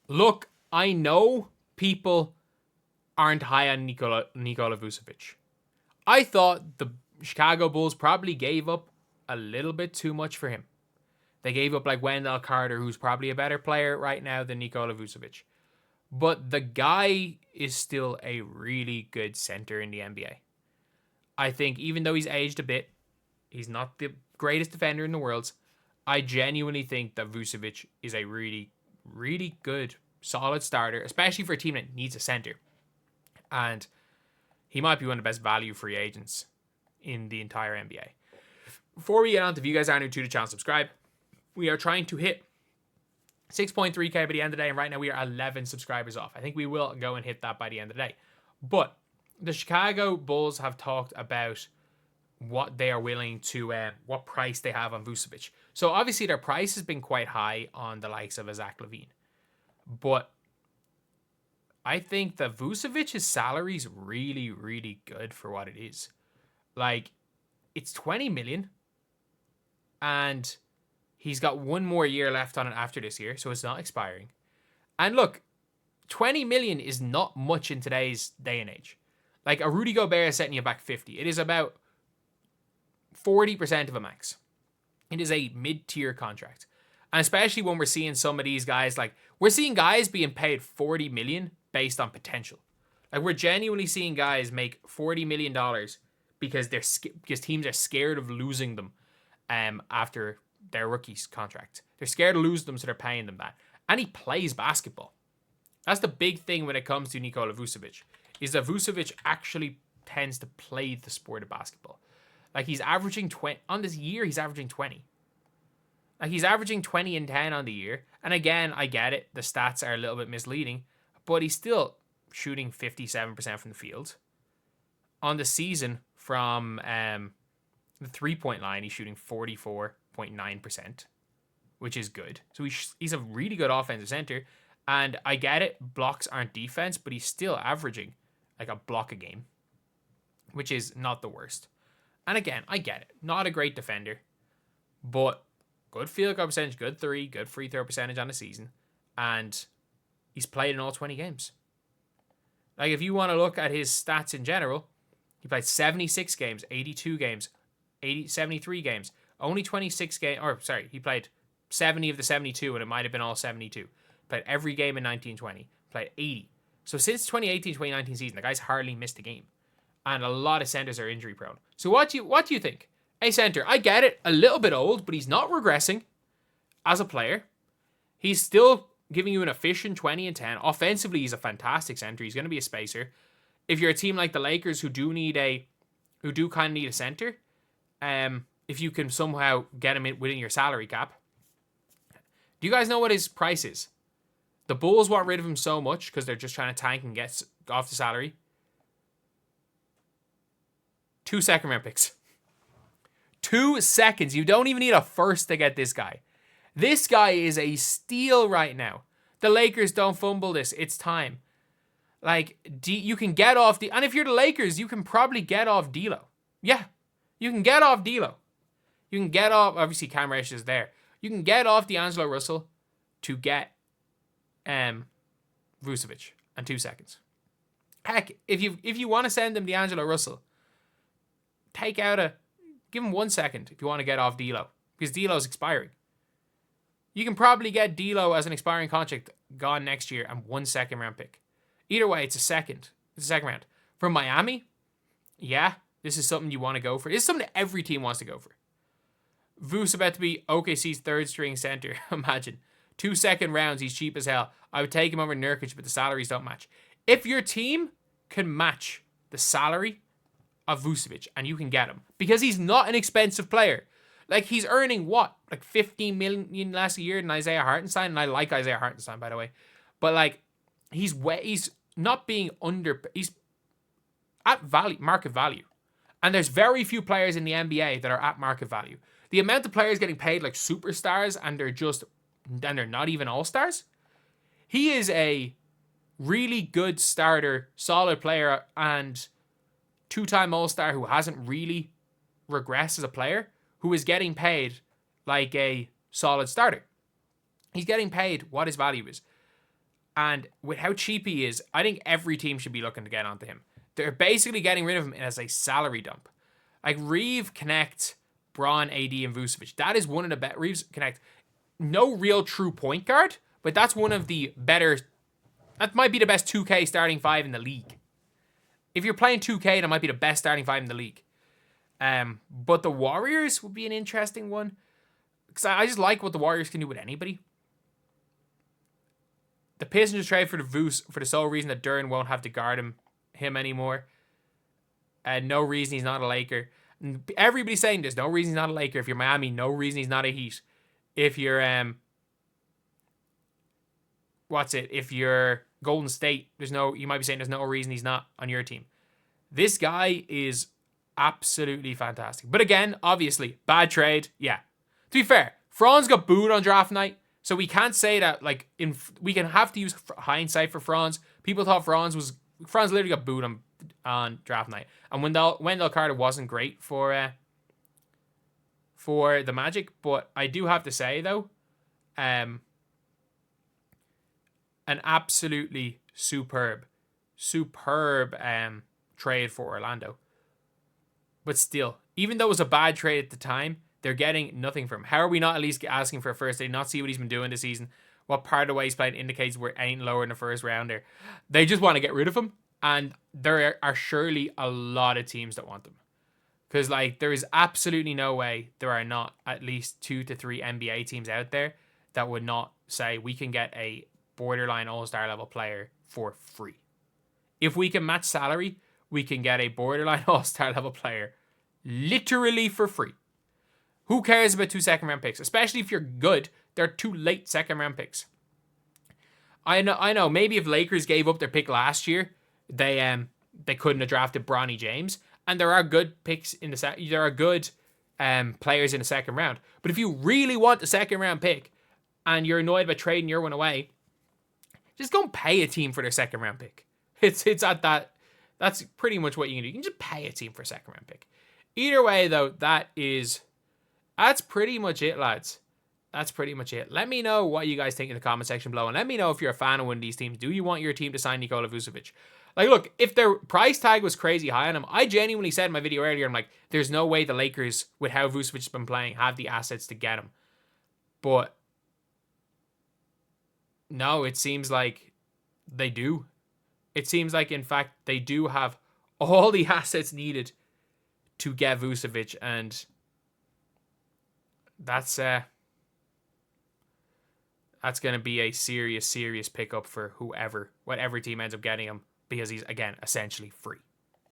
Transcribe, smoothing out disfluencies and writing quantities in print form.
Look, I know people aren't high on Nikola Vucevic. I thought the Chicago Bulls probably gave up a little bit too much for him. They gave up like Wendell Carter, who's probably a better player right now than Nikola Vucevic. But the guy is still a really good center in the NBA. I think even though he's aged a bit, he's not the greatest defender in the world. I genuinely think that Vucevic is a really, really good, solid starter, especially for a team that needs a center. And he might be one of the best value free agents in the entire NBA. Before we get on, if you guys are new to the channel, subscribe. We are trying to hit 6.3k by the end of the day, and right now we are 11 subscribers off. I think we will go and hit that by the end of the day. But the Chicago Bulls have talked about what they are willing to, what price they have on Vucevic. So obviously their price has been quite high on the likes of a Zach LaVine. But I think that Vucevic's salary is really, really good for what it is. Like, it's 20 million, and he's got one more year left on it after this year, so it's not expiring. And look, 20 million is not much in today's day and age. Like, a Rudy Gobert is setting you back 50. It is about 40% of a max. It is a mid-tier contract. And especially when we're seeing some of these guys, like, we're seeing guys being paid 40 million based on potential. Like, we're genuinely seeing guys make $40 million because because teams are scared of losing them after their rookie's contract. They're scared to lose them, so they're paying them that. And he plays basketball. That's the big thing when it comes to Nikola Vucevic, is that Vucevic actually tends to play the sport of basketball. Like, he's averaging 20 on this year. He's averaging 20. Like, he's averaging 20 and 10 on the year. And again, I get it. The stats are a little bit misleading, but he's still shooting 57% from the field. On the season, from the 3-point line, he's shooting 44.9%, which is good. So he's a really good offensive center. And I get it, blocks aren't defense, but he's still averaging like a block a game, which is not the worst. And again, I get it. Not a great defender, but good field goal percentage, good three, good free throw percentage on the season. And he's played in all 20 games. Like, if you want to look at his stats in general, he played 76 games, 82 games, 73 games, only 26 games, or sorry, he played 70 of the 72, and it might have been all 72. Played every game in 1920, played 80. So since 2018-2019 season, the guy's hardly missed a game. And a lot of centers are injury prone. So what do you think? A center, I get it, a little bit old, but he's not regressing as a player. He's still giving you an efficient 20 and 10. Offensively, he's a fantastic center. He's going to be a spacer. If you're a team like the Lakers who do kind of need a center, if you can somehow get him within your salary cap. Do you guys know what his price is? The Bulls want rid of him so much because they're just trying to tank and get off the salary. 2 second-round picks. 2 seconds. You don't even need a first to get this guy. This guy is a steal right now. The Lakers, don't fumble this. It's time. Like, you can get off and if you're the Lakers, you can probably get off D'Lo. Yeah, you can get off D'Lo. You can get off, obviously Cam Reddish is there. You can get off D'Angelo Russell to get Vucevic in 2 seconds. Heck, if you want to send him D'Angelo Russell, give him 1 second if you want to get off D'Lo, because D'Lo's expiring. You can probably get D'Lo as an expiring contract gone next year and 1 second round pick. Either way, it's a second round. From Miami, yeah, this is something you want to go for. This is something that every team wants to go for. Vuce about to be OKC's third string center. Imagine. 2 second rounds, he's cheap as hell. I would take him over Nurkic, but the salaries don't match. If your team can match the salary of Vucevic, and you can get him, because he's not an expensive player. Like, he's earning what? Like 15 million less a year than Isaiah Hartenstein, and I like Isaiah Hartenstein, by the way. But like, he's not being he's at market value. And there's very few players in the NBA that are at market value. The amount of players getting paid like superstars and they're not even all-stars. He is a really good starter, solid player, and 2-time all-star who hasn't really regressed as a player, who is getting paid like a solid starter. He's getting paid what his value is. And with how cheap he is, I think every team should be looking to get onto him. They're basically getting rid of him as a salary dump. Like Reeve, Connect, Braun, AD, and Vucevic. That is one of the best. Reeves, Connect. No real true point guard, but that's one of the better. That might be the best 2K starting five in the league. If you're playing 2K, that might be the best starting five in the league. But the Warriors would be an interesting one. Because I just like what the Warriors can do with anybody. The Pistons trade for the Voos for the sole reason that Durant won't have to guard him anymore. No reason he's not a Laker. And everybody's saying there's no reason he's not a Laker. If you're Miami, no reason he's not a Heat. If you're if you're Golden State, you might be saying there's no reason he's not on your team. This guy is absolutely fantastic. But again, obviously, bad trade. Yeah. To be fair, Franz got booed on draft night. So we can't say that, like, we can have to use hindsight for Franz. People thought Franz literally got booed on draft night. And Wendell Carter wasn't great for the Magic. But I do have to say, though, an absolutely superb trade for Orlando. But still, even though it was a bad trade at the time, they're getting nothing from him. How are we not at least asking for a first? Did not see what he's been doing this season? What part of the way he's playing indicates we're ain't lower in the first rounder. They just want to get rid of him. And there are surely a lot of teams that want him. Because, like, there is absolutely no way there are not at least 2 to 3 NBA teams out there that would not say we can get a borderline all-star level player for free. If we can match salary, we can get a borderline all-star level player literally for free. Who cares about 2 second-round picks? Especially if you're good, they're 2 late second-round picks. I know. Maybe if Lakers gave up their pick last year, they couldn't have drafted Bronny James. And there are good picks in the second. There are good players in the second round. But if you really want the second-round pick and you're annoyed about trading your one away, just go and pay a team for their second-round pick. It's at that. That's pretty much what you can do. You can just pay a team for a second-round pick. Either way, though, that's pretty much it, lads. That's pretty much it. Let me know what you guys think in the comment section below. And let me know if you're a fan of one of these teams. Do you want your team to sign Nikola Vucevic? Like, look, if their price tag was crazy high on him, I genuinely said in my video earlier, I'm like, there's no way the Lakers, with how Vucevic's been playing, have the assets to get him. But no, it seems like they do. It seems like, in fact, they do have all the assets needed to get Vucevic, and that's going to be a serious pickup for whatever team ends up getting him, because he's, again, essentially free.